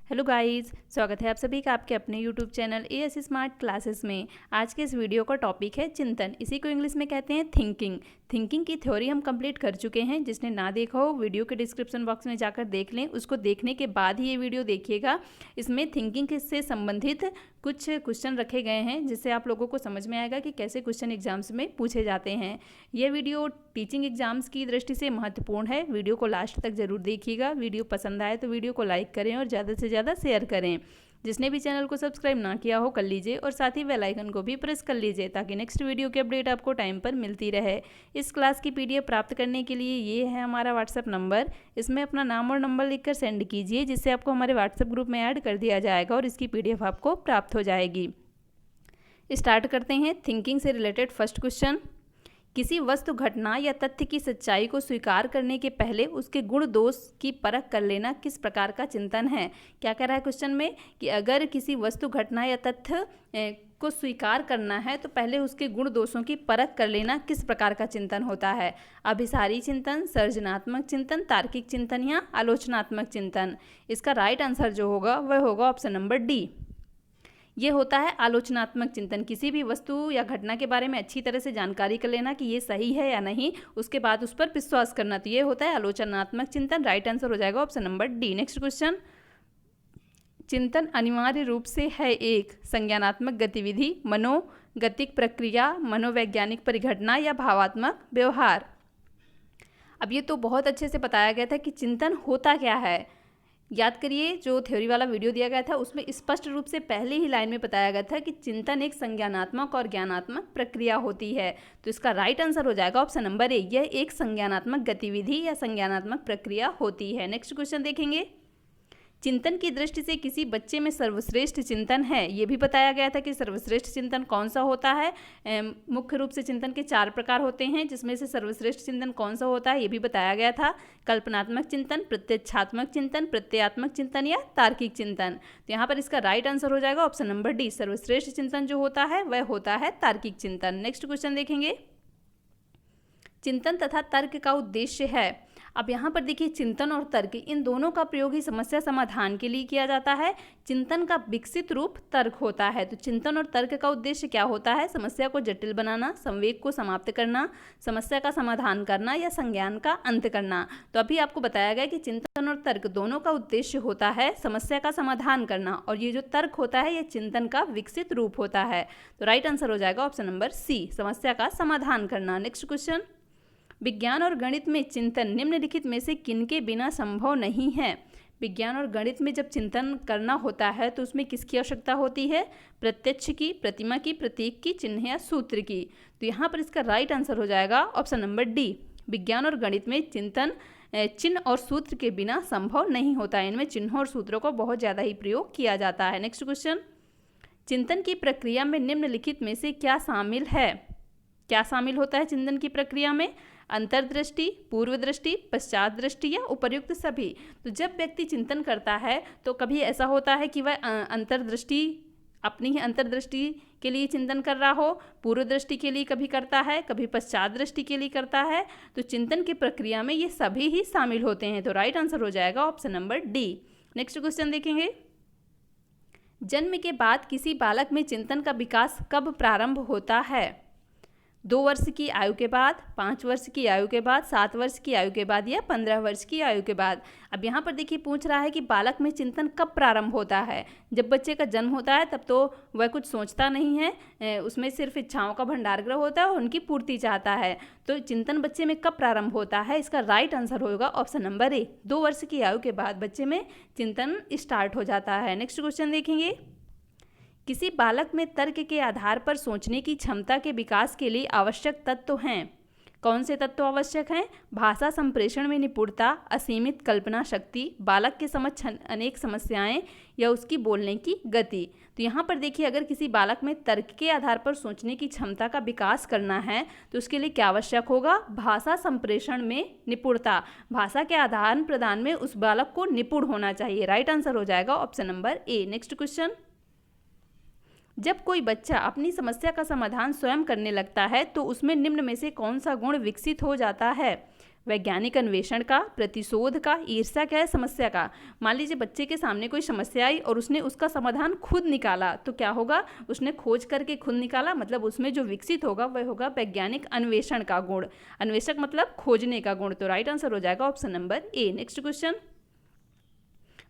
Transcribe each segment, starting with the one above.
Hello guys, स्वागत है आप सभी का आपके अपने YouTube channel as smart classes में। आज के इस वीडियो का टॉपिक है चिंतन। इसी को इंग्लिश में कहते हैं थिंकिंग। थिंकिंग की थ्योरी हम कंप्लीट कर चुके हैं। जिसने ना देखा हो वीडियो के डिस्क्रिप्शन बॉक्स में जाकर देख लें। उसको देखने के बाद ही ये वीडियो देखिएगा। इसमें थिंकिंग से संबंधित कुछ क्वेश्चन रखे गए हैं जिससे आप लोगों को समझ में आएगा कि कैसे क्वेश्चन एग्जाम्स में पूछे जाते हैं। ये वीडियो टीचिंग एग्जाम्स की दृष्टि से महत्वपूर्ण है। वीडियो को लास्ट तक जरूर देखिएगा। वीडियो पसंद आए तो वीडियो को लाइक करें और ज़्यादा से ज़्यादा शेयर करें। जिसने भी चैनल को सब्सक्राइब ना किया हो कर लीजिए और साथ ही बेल आइकन को भी प्रेस कर लीजिए ताकि नेक्स्ट वीडियो की अपडेट आपको टाइम पर मिलती रहे। इस क्लास की पीडीएफ प्राप्त करने के लिए ये है हमारा व्हाट्सएप नंबर। इसमें अपना नाम और नंबर लिखकर सेंड कीजिए जिससे आपको हमारे व्हाट्सएप ग्रुप में ऐड कर दिया जाएगा और इसकी पीडीएफ आपको प्राप्त हो जाएगी। स्टार्ट करते हैं थिंकिंग से रिलेटेड फर्स्ट क्वेश्चन। किसी वस्तु, घटना या तथ्य की सच्चाई को स्वीकार करने के पहले उसके गुण दोष की परख कर लेना किस प्रकार का चिंतन है। क्या कह रहा है क्वेश्चन में कि अगर किसी वस्तु, घटना या तथ्य को स्वीकार करना है तो पहले उसके गुण दोषों की परख कर लेना किस प्रकार का चिंतन होता है। अभिसारी चिंतन, सर्जनात्मक चिंतन, तार्किक चिंतन या आलोचनात्मक चिंतन। इसका राइट आंसर जो होगा वह होगा ऑप्शन नंबर डी। ये होता है आलोचनात्मक चिंतन। किसी भी वस्तु या घटना के बारे में अच्छी तरह से जानकारी कर लेना कि ये सही है या नहीं, उसके बाद उस पर विश्वास करना, तो ये होता है आलोचनात्मक चिंतन। राइट आंसर हो जाएगा option number D. Next question. चिंतन अनिवार्य रूप से है एक संज्ञानात्मक गतिविधि, मनोगतिक प्रक्रिया, मनोवैज्ञानिक परिघटना या भावात्मक व्यवहार। अब ये तो बहुत अच्छे से बताया गया था कि चिंतन होता क्या है। याद करिए जो थ्योरी वाला वीडियो दिया गया था उसमें स्पष्ट रूप से पहले ही लाइन में बताया गया था कि चिंतन एक संज्ञानात्मक और ज्ञानात्मक प्रक्रिया होती है। तो इसका राइट आंसर हो जाएगा ऑप्शन नंबर ए। यह एक संज्ञानात्मक गतिविधि या संज्ञानात्मक प्रक्रिया होती है। नेक्स्ट क्वेश्चन देखेंगे। चिंतन की दृष्टि से किसी बच्चे में सर्वश्रेष्ठ चिंतन है। ये भी बताया गया था कि सर्वश्रेष्ठ चिंतन कौन सा होता है। मुख्य रूप से चिंतन के 4 प्रकार होते हैं जिसमें से सर्वश्रेष्ठ चिंतन कौन सा होता है ये भी बताया गया था। कल्पनात्मक चिंतन, प्रत्यक्षात्मक चिंतन, प्रत्ययात्मक चिंतन या तार्किक चिंतन। तो यहाँ पर इसका राइट आंसर हो जाएगा ऑप्शन नंबर डी। सर्वश्रेष्ठ चिंतन जो होता है वह होता है तार्किक चिंतन। नेक्स्ट क्वेश्चन देखेंगे। चिंतन तथा तर्क का उद्देश्य है। अब यहाँ पर देखिए चिंतन और तर्क इन दोनों का प्रयोग ही समस्या समाधान के लिए किया जाता है। चिंतन का विकसित रूप तर्क होता है। तो चिंतन और तर्क का उद्देश्य क्या होता है। समस्या को जटिल बनाना, संवेग को समाप्त करना, समस्या का समाधान करना या संज्ञान का अंत करना। तो अभी आपको बताया गया कि चिंतन और तर्क दोनों का उद्देश्य होता है समस्या का समाधान करना और ये जो तर्क होता है ये चिंतन का विकसित रूप होता है। तो राइट आंसर हो जाएगा ऑप्शन नंबर सी, समस्या का समाधान करना। Next question. विज्ञान और गणित में चिंतन निम्नलिखित में से किनके बिना संभव नहीं है। विज्ञान और गणित में जब चिंतन करना होता है तो उसमें किसकी आवश्यकता होती है। प्रत्यक्ष की, प्रतिमा की, प्रतीक की, चिन्ह या सूत्र की। तो यहाँ पर इसका राइट आंसर हो जाएगा ऑप्शन नंबर डी। विज्ञान और गणित में चिंतन चिन्ह और सूत्र के बिना संभव नहीं होता है। इनमें चिन्हों और सूत्रों को बहुत ज़्यादा ही प्रयोग किया जाता है। Next question. चिंतन की प्रक्रिया में निम्नलिखित में से क्या शामिल है। क्या शामिल होता है चिंतन की प्रक्रिया में। अंतर्दृष्टि, पूर्व दृष्टि, पश्चात दृष्टि या उपर्युक्त सभी। तो जब व्यक्ति चिंतन करता है तो कभी ऐसा होता है कि वह अंतर्दृष्टि, अपनी ही अंतर्दृष्टि के लिए चिंतन कर रहा हो, पूर्व दृष्टि के लिए कभी करता है, कभी पश्चात दृष्टि के लिए करता है। तो चिंतन की प्रक्रिया में ये सभी ही शामिल होते हैं। तो राइट आंसर हो जाएगा option number D. Next question देखेंगे। जन्म के बाद किसी बालक में चिंतन का विकास कब प्रारंभ होता है। 2 वर्ष की आयु के बाद, 5 वर्ष की आयु के बाद, 7 वर्ष की आयु के बाद या 15 वर्ष की आयु के बाद। अब यहाँ पर देखिए पूछ रहा है कि बालक में चिंतन कब प्रारंभ होता है। जब बच्चे का जन्म होता है तब तो वह कुछ सोचता नहीं है, उसमें सिर्फ इच्छाओं का भंडारगृह होता है और उनकी पूर्ति चाहता है। तो चिंतन बच्चे में कब प्रारंभ होता है, इसका राइट आंसर होगा ऑप्शन नंबर ए। 2 वर्ष की आयु के बाद बच्चे में चिंतन स्टार्ट हो जाता है। नेक्स्ट क्वेश्चन देखेंगे। किसी बालक में तर्क के आधार पर सोचने की क्षमता के विकास के लिए आवश्यक तत्व हैं। कौन से तत्व आवश्यक हैं। भाषा संप्रेषण में निपुणता, असीमित कल्पना शक्ति, बालक के समक्ष अनेक समस्याएं या उसकी बोलने की गति। तो यहाँ पर देखिए अगर किसी बालक में तर्क के आधार पर सोचने की क्षमता का विकास करना है तो उसके लिए क्या आवश्यक होगा। भाषा संप्रेषण में निपुणता, भाषा के आदान प्रदान में उस बालक को निपुण होना चाहिए। राइट आंसर हो जाएगा option number A. Next question. जब कोई बच्चा अपनी समस्या का समाधान स्वयं करने लगता है तो उसमें निम्न में से कौन सा गुण विकसित हो जाता है। वैज्ञानिक अन्वेषण का, प्रतिशोध का, ईर्ष्या क्या है, समस्या का। मान लीजिए बच्चे के सामने कोई समस्या आई और उसने उसका समाधान खुद निकाला, तो क्या होगा, उसने खोज करके खुद निकाला, मतलब उसमें जो विकसित होगा वह होगा वैज्ञानिक अन्वेषण का गुण। अन्वेषक मतलब खोजने का गुण। तो राइट आंसर हो जाएगा option number A. Next question,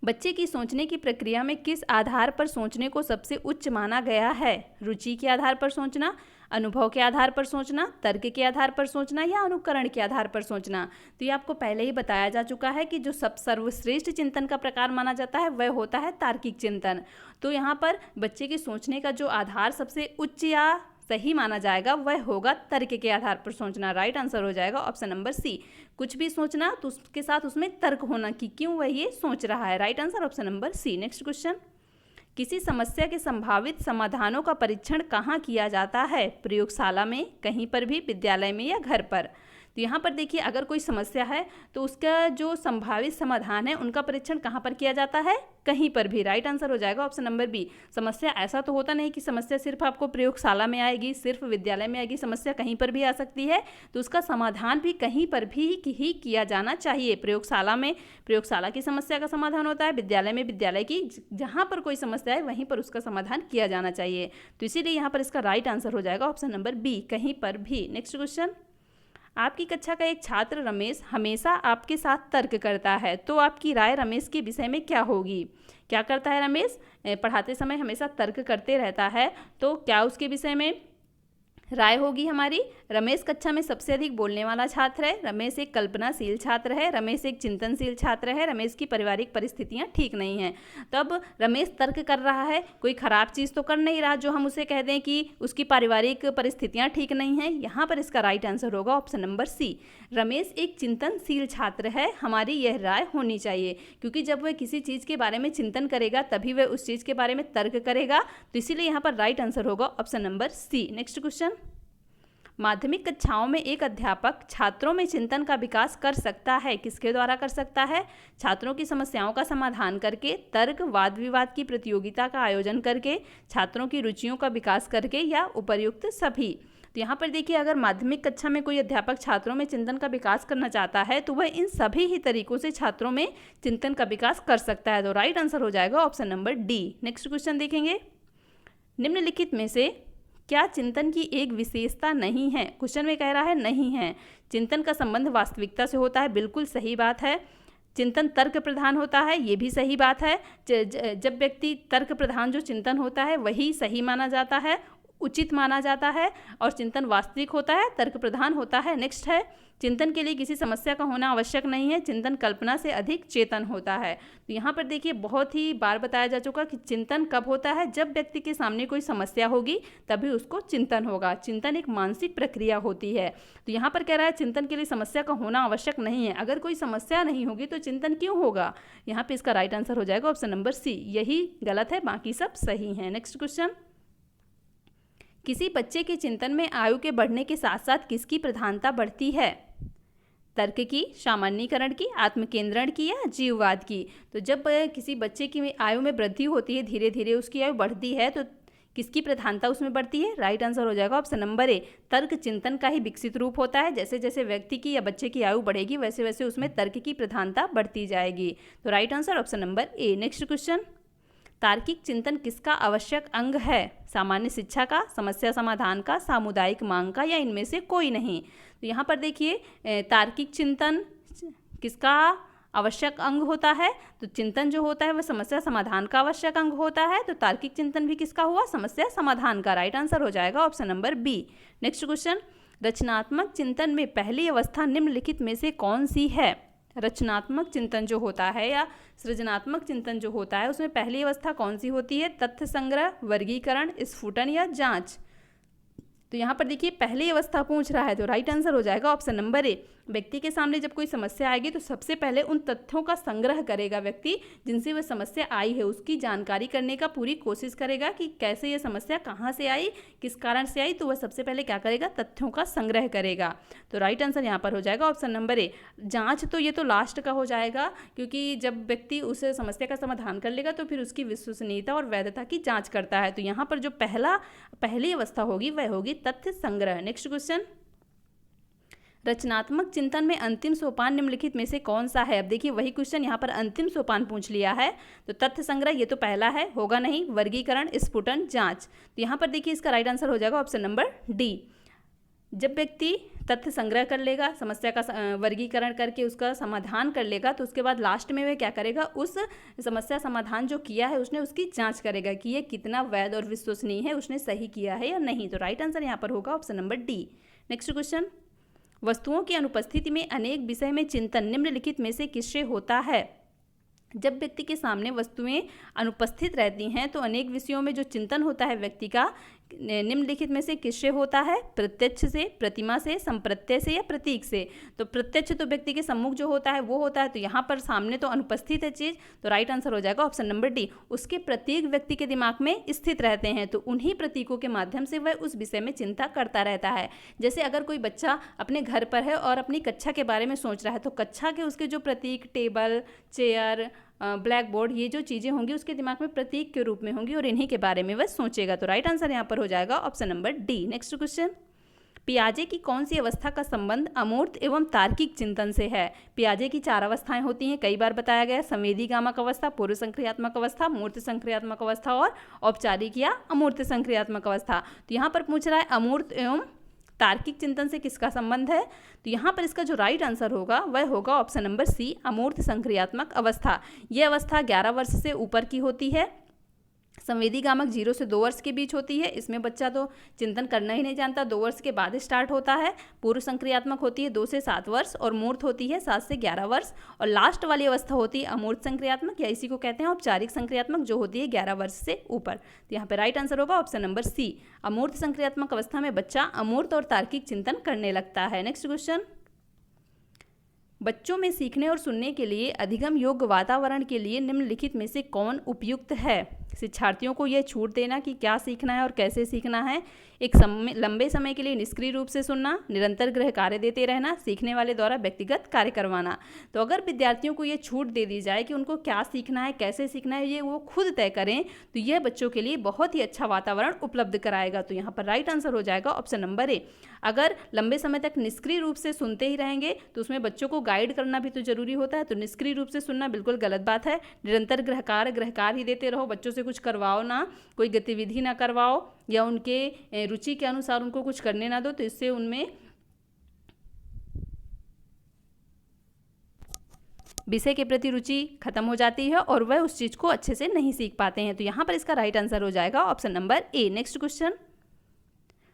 बच्चे की सोचने की प्रक्रिया में किस आधार पर सोचने को सबसे उच्च माना गया है? रुचि के आधार पर सोचना, अनुभव के आधार पर सोचना, तर्क के आधार पर सोचना या अनुकरण के आधार पर सोचना। तो ये आपको पहले ही बताया जा चुका है कि जो सर्वश्रेष्ठ चिंतन का प्रकार माना जाता है वह होता है तार्किक चिंतन। तो यहाँ पर बच्चे के सोचने का जो आधार सबसे उच्च या सही माना जाएगा वह होगा तर्क के आधार पर सोचना। राइट आंसर हो जाएगा ऑप्शन नंबर सी। कुछ भी सोचना तो उसके साथ उसमें तर्क होना कि क्यों वह ये सोच रहा है। Right answer option number C. Next question, किसी समस्या के संभावित समाधानों का परीक्षण कहाँ किया जाता है? प्रयोगशाला में, कहीं पर भी, विद्यालय में या घर पर। तो यहाँ पर देखिए, अगर कोई समस्या है तो उसका जो संभावित समाधान है उनका परीक्षण कहाँ पर किया जाता है? कहीं पर भी। राइट आंसर हो जाएगा ऑप्शन नंबर बी। समस्या ऐसा तो होता नहीं कि समस्या सिर्फ आपको प्रयोगशाला में आएगी, सिर्फ विद्यालय में आएगी, समस्या कहीं पर भी आ सकती है। तो उसका समाधान भी कहीं पर भी ही किया जाना चाहिए। प्रयोगशाला में प्रयोगशाला की समस्या का समाधान होता है, विद्यालय में विद्यालय की, जहाँ पर कोई समस्या है वहीं पर उसका समाधान किया जाना चाहिए। तो इसीलिए यहाँ पर इसका राइट आंसर हो जाएगा ऑप्शन नंबर बी, कहीं पर भी। नेक्स्ट क्वेश्चन, आपकी कक्षा का एक छात्र रमेश हमेशा आपके साथ तर्क करता है, तो आपकी राय रमेश के विषय में क्या होगी? क्या करता है रमेश? पढ़ाते समय हमेशा तर्क करते रहता है, तो क्या उसके विषय में राय होगी हमारी? रमेश कक्षा में सबसे अधिक बोलने वाला छात्र है, रमेश एक कल्पनाशील छात्र है, रमेश एक चिंतनशील छात्र है, रमेश की पारिवारिक परिस्थितियां ठीक नहीं हैं। तब रमेश तर्क कर रहा है, कोई खराब चीज़ तो कर नहीं रहा जो हम उसे कह दें कि उसकी पारिवारिक परिस्थितियां ठीक नहीं हैं। यहाँ पर इसका राइट आंसर होगा ऑप्शन नंबर सी। रमेश एक चिंतनशील छात्र है, हमारी यह राय होनी चाहिए, क्योंकि जब वह किसी चीज़ के बारे में चिंतन करेगा तभी वह उस चीज़ के बारे में तर्क करेगा। तो इसीलिए यहाँ पर राइट आंसर होगा option number C. Next question, माध्यमिक कक्षाओं में एक अध्यापक छात्रों में चिंतन का विकास कर सकता है, किसके द्वारा कर सकता है? छात्रों की समस्याओं का समाधान करके, तर्क वाद विवाद की प्रतियोगिता का आयोजन करके, छात्रों की रुचियों का विकास करके या उपर्युक्त सभी। तो यहाँ पर देखिए, अगर माध्यमिक कक्षा में कोई अध्यापक छात्रों में चिंतन का विकास करना चाहता है तो वह इन सभी ही तरीकों से छात्रों में चिंतन का विकास कर सकता है। तो राइट आंसर हो जाएगा option number D. Next question देखेंगे, निम्नलिखित में से क्या चिंतन की एक विशेषता नहीं है? क्वेश्चन में कह रहा है नहीं है। चिंतन का संबंध वास्तविकता से होता है, बिल्कुल सही बात है। चिंतन तर्क प्रधान होता है, ये भी सही बात है। जब व्यक्ति तर्क प्रधान जो चिंतन होता है वही सही माना जाता है, उचित माना जाता है, और चिंतन वास्तविक होता है, तर्क प्रधान होता है। नेक्स्ट है, चिंतन के लिए किसी समस्या का होना आवश्यक नहीं है, चिंतन कल्पना से अधिक चेतन होता है। तो यहाँ पर देखिए, बहुत ही बार बताया जा चुका कि चिंतन कब होता है? जब व्यक्ति के सामने कोई समस्या होगी तभी उसको चिंतन होगा। चिंतन एक मानसिक प्रक्रिया होती है। तो यहाँ पर कह रहा है चिंतन के लिए समस्या का होना आवश्यक नहीं है। अगर कोई समस्या नहीं होगी तो चिंतन क्यों होगा? यहाँ पे इसका राइट आंसर हो जाएगा ऑप्शन नंबर सी। यही गलत है, बाकी सब सही है। नेक्स्ट क्वेश्चन, किसी बच्चे के चिंतन में आयु के बढ़ने के साथ साथ किसकी प्रधानता बढ़ती है? तर्क की, सामान्यीकरण की, आत्मकेंद्रण की या जीववाद की। तो जब किसी बच्चे की आयु में वृद्धि होती है, धीरे धीरे उसकी आयु बढ़ती है, तो किसकी प्रधानता उसमें बढ़ती है? राइट आंसर हो जाएगा ऑप्शन नंबर ए। तर्क चिंतन का ही विकसित रूप होता है। जैसे जैसे व्यक्ति की या बच्चे की आयु बढ़ेगी वैसे वैसे उसमें तर्क की प्रधानता बढ़ती जाएगी। तो right answer option number A. Next question, तार्किक चिंतन किसका आवश्यक अंग है? सामान्य शिक्षा का, समस्या समाधान का, सामुदायिक मांग का या इनमें से कोई नहीं। तो यहाँ पर देखिए, तार्किक चिंतन किसका आवश्यक अंग होता है? तो चिंतन जो होता है वह समस्या समाधान का आवश्यक अंग होता है। तो तार्किक चिंतन भी किसका हुआ? समस्या समाधान का। राइट आंसर हो जाएगा option number B. Next question, रचनात्मक चिंतन में पहली अवस्था निम्नलिखित में से कौन सी है? रचनात्मक चिंतन जो होता है या सृजनात्मक चिंतन जो होता है उसमें पहली अवस्था कौन सी होती है? तथ्य संग्रह, वर्गीकरण, स्फुटन या जांच। तो यहाँ पर देखिए, पहली अवस्था पूछ रहा है, तो राइट आंसर हो जाएगा ऑप्शन नंबर ए। व्यक्ति के सामने जब कोई समस्या आएगी तो सबसे पहले उन तथ्यों का संग्रह करेगा व्यक्ति जिनसे वह समस्या आई है, उसकी जानकारी करने का पूरी कोशिश करेगा कि कैसे ये समस्या कहाँ से आई, किस कारण से आई। तो वह सबसे पहले क्या करेगा? तथ्यों का संग्रह करेगा। तो राइट आंसर यहाँ पर हो जाएगा ऑप्शन नंबर ए। जांच तो ये तो लास्ट का हो जाएगा, क्योंकि जब व्यक्ति उस समस्या का समाधान कर लेगा तो फिर उसकी विश्वसनीयता और वैधता की जाँच करता है। तो यहाँ पर जो पहली अवस्था होगी वह होगी तथ्य संग्रह। नेक्स्ट क्वेश्चन, रचनात्मक चिंतन में अंतिम सोपान निम्नलिखित में से कौन सा है? अब देखिए वही क्वेश्चन यहाँ पर अंतिम सोपान पूछ लिया है। तो तथ्य संग्रह ये तो पहला है, होगा नहीं। वर्गीकरण, स्फुटन, जांच। तो यहाँ पर देखिए इसका राइट आंसर हो जाएगा ऑप्शन नंबर डी। जब व्यक्ति तथ्य संग्रह कर लेगा, समस्या का वर्गीकरण करके उसका समाधान कर लेगा, तो उसके बाद लास्ट में वह क्या करेगा, उस समस्या समाधान जो किया है उसने उसकी जांच करेगा कि ये कितना वैध और विश्वसनीय है, उसने सही किया है या नहीं। तो राइट आंसर यहाँ पर होगा option number D. Next question, वस्तुओं की अनुपस्थिति में अनेक विषय में चिंतन निम्नलिखित में से किससे होता है? जब व्यक्ति के सामने वस्तुएं अनुपस्थित रहती हैं तो अनेक विषयों में जो चिंतन होता है व्यक्ति का, निम्नलिखित में से किससे होता है? प्रत्यक्ष से, प्रतिमा से, संप्रत्यय से या प्रतीक से? तो प्रत्यक्ष तो व्यक्ति के सम्मुख जो होता है वो होता है, तो यहाँ पर सामने तो अनुपस्थित है चीज़, तो राइट आंसर हो जाएगा ऑप्शन नंबर डी। उसके प्रतीक व्यक्ति के दिमाग में स्थित रहते हैं, तो उन्हीं प्रतीकों के माध्यम से वह उस विषय में चिंता करता रहता है। जैसे अगर कोई बच्चा अपने घर पर है और अपनी कक्षा के बारे में सोच रहा है, तो कक्षा के उसके जो प्रतीक, टेबल, चेयर, ब्लैक बोर्ड, ये जो चीज़ें होंगी उसके दिमाग में प्रतीक के रूप में होंगी और इन्हीं के बारे में वह सोचेगा। तो राइट आंसर यहाँ पर हो जाएगा option number D. Next question, पियाजे की कौन सी अवस्था का संबंध अमूर्त एवं तार्किक चिंतन से है? पियाजे की 4 अवस्थाएं होती हैं, कई बार बताया गया है। संवेदीगामक अवस्था, पूर्व संक्रियात्मक अवस्था, मूर्त संक्रियात्मक अवस्था और औपचारिक या अमूर्त संक्रियात्मक अवस्था। तो यहाँ पर पूछ रहा है अमूर्त एवं तार्किक चिंतन से किसका संबंध है? तो यहाँ पर इसका जो राइट आंसर होगा वह होगा ऑप्शन नंबर सी, अमूर्त संक्रियात्मक अवस्था। यह अवस्था 11 वर्ष से ऊपर की होती है। संवेदीगामक 0 से 2 वर्ष के बीच होती है, इसमें बच्चा तो चिंतन करना ही नहीं जानता, 2 वर्ष के बाद स्टार्ट होता है। पूर्व संक्रियात्मक होती है 2 से 7 वर्ष और मूर्त होती है 7 से 11 वर्ष, और लास्ट वाली अवस्था होती है अमूर्त संक्रियात्मक, या इसी को कहते हैं औपचारिक संक्रियात्मक, जो होती है 11 वर्ष से ऊपर। तो यहाँ पे राइट आंसर होगा ऑप्शन नंबर सी, अमूर्त संक्रियात्मक अवस्था में बच्चा अमूर्त और तार्किक चिंतन करने लगता है। नेक्स्ट क्वेश्चन, बच्चों में सीखने और सुनने के लिए अधिगम योग्य वातावरण के लिए निम्नलिखित में से कौन उपयुक्त है? शिक्षार्थियों को यह छूट देना कि क्या सीखना है और कैसे सीखना है, एक लंबे समय के लिए निष्क्रिय रूप से सुनना, निरंतर गृह कार्य देते रहना, सीखने वाले द्वारा व्यक्तिगत कार्य करवाना। तो अगर विद्यार्थियों को ये छूट दे दी जाए कि उनको क्या सीखना है, कैसे सीखना है, ये वो खुद तय करें, तो यह बच्चों के लिए बहुत ही अच्छा वातावरण उपलब्ध कराएगा। तो यहाँ पर राइट आंसर हो जाएगा ऑप्शन नंबर ए। अगर लंबे समय तक निष्क्रिय रूप से सुनते ही रहेंगे तो उसमें बच्चों को गाइड करना भी तो जरूरी होता है, तो निष्क्रिय रूप से सुनना बिल्कुल गलत बात है। निरंतर गृह कार्य ही देते रहो, बच्चों से कुछ करवाओ ना, कोई गतिविधि ना करवाओ या उनके रुचि के अनुसार उनको कुछ करने ना दो, तो इससे उनमें विषय के प्रति रुचि खत्म हो जाती है और वह उस चीज को अच्छे से नहीं सीख पाते हैं। तो यहाँ पर इसका राइट आंसर हो जाएगा option number A. Next question,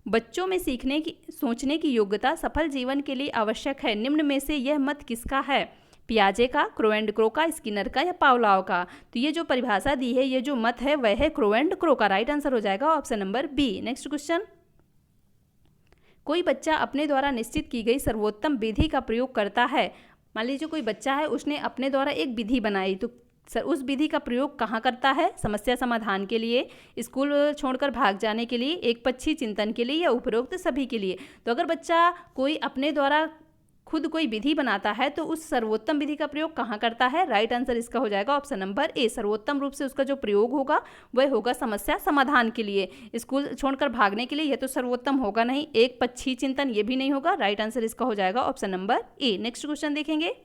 बच्चों में सीखने की, सोचने की योग्यता सफल जीवन के लिए आवश्यक है, निम्न में से यह मत किसका है? पियाजे का, क्रो एंड क्रो का, स्किनर का या पावलाव का? तो ये जो परिभाषा दी है, ये जो मत है वह है क्रो एंड क्रो का। राइट आंसर हो जाएगा option number B. Next question, कोई बच्चा अपने द्वारा निश्चित की गई सर्वोत्तम विधि का प्रयोग करता है। मान लीजिए कोई बच्चा है, उसने अपने द्वारा एक विधि बनाई, तो सर उस विधि का प्रयोग कहाँ करता है? समस्या समाधान के लिए, स्कूल छोड़कर भाग जाने के लिए, एकपक्षीय चिंतन के लिए या उपरोक्त सभी के लिए? तो अगर बच्चा कोई अपने द्वारा खुद कोई विधि बनाता है तो उस सर्वोत्तम विधि का प्रयोग कहाँ करता है? राइट आंसर इसका हो जाएगा ऑप्शन नंबर ए। सर्वोत्तम रूप से उसका जो प्रयोग होगा वह होगा समस्या समाधान के लिए। स्कूल छोड़कर भागने के लिए यह तो सर्वोत्तम होगा नहीं, एकपक्षीय चिंतन ये भी नहीं होगा। राइट आंसर इसका हो जाएगा option number A. Next question देखेंगे,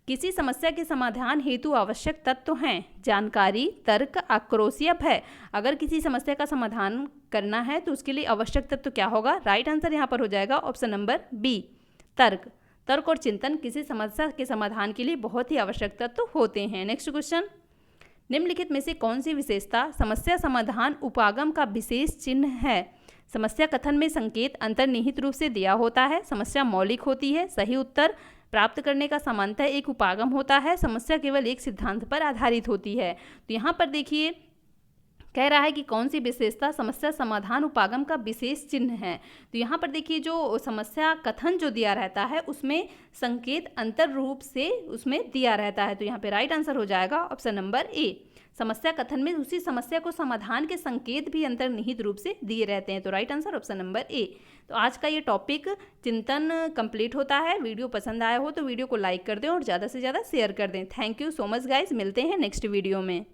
किसी समस्या के समाधान हेतु आवश्यक तत्व हैं? जानकारी, तर्क, आक्रोश या भय? अगर किसी समस्या का समाधान करना है तो उसके लिए आवश्यक तत्व क्या होगा? राइट आंसर यहाँ पर हो जाएगा ऑप्शन नंबर बी, तर्क। तर्क और चिंतन किसी समस्या के समाधान के लिए बहुत ही आवश्यक तत्व होते हैं। नेक्स्ट क्वेश्चन, निम्नलिखित में से कौन सी विशेषता समस्या समाधान उपागम का विशेष चिन्ह है? समस्या कथन में संकेत अंतर्निहित रूप से दिया होता है, समस्या मौलिक होती है, सही उत्तर प्राप्त करने का सामान्यतः एक उपागम होता है, समस्या केवल एक सिद्धांत पर आधारित होती है। तो यहाँ पर देखिए कह रहा है कि कौन सी विशेषता समस्या समाधान उपागम का विशेष चिन्ह है। तो यहाँ पर देखिए जो समस्या कथन जो दिया रहता है उसमें संकेत अंतर रूप से उसमें दिया रहता है। तो यहाँ पे राइट आंसर हो जाएगा ऑप्शन नंबर ए। समस्या कथन में उसी समस्या को समाधान के संकेत भी अंतर्निहित रूप से दिए रहते हैं। तो right answer option number A. तो आज का ये टॉपिक चिंतन कंप्लीट होता है। वीडियो पसंद आया हो तो वीडियो को लाइक कर दें और ज़्यादा से ज़्यादा शेयर कर दें। Thank you so much guys, मिलते हैं नेक्स्ट वीडियो में।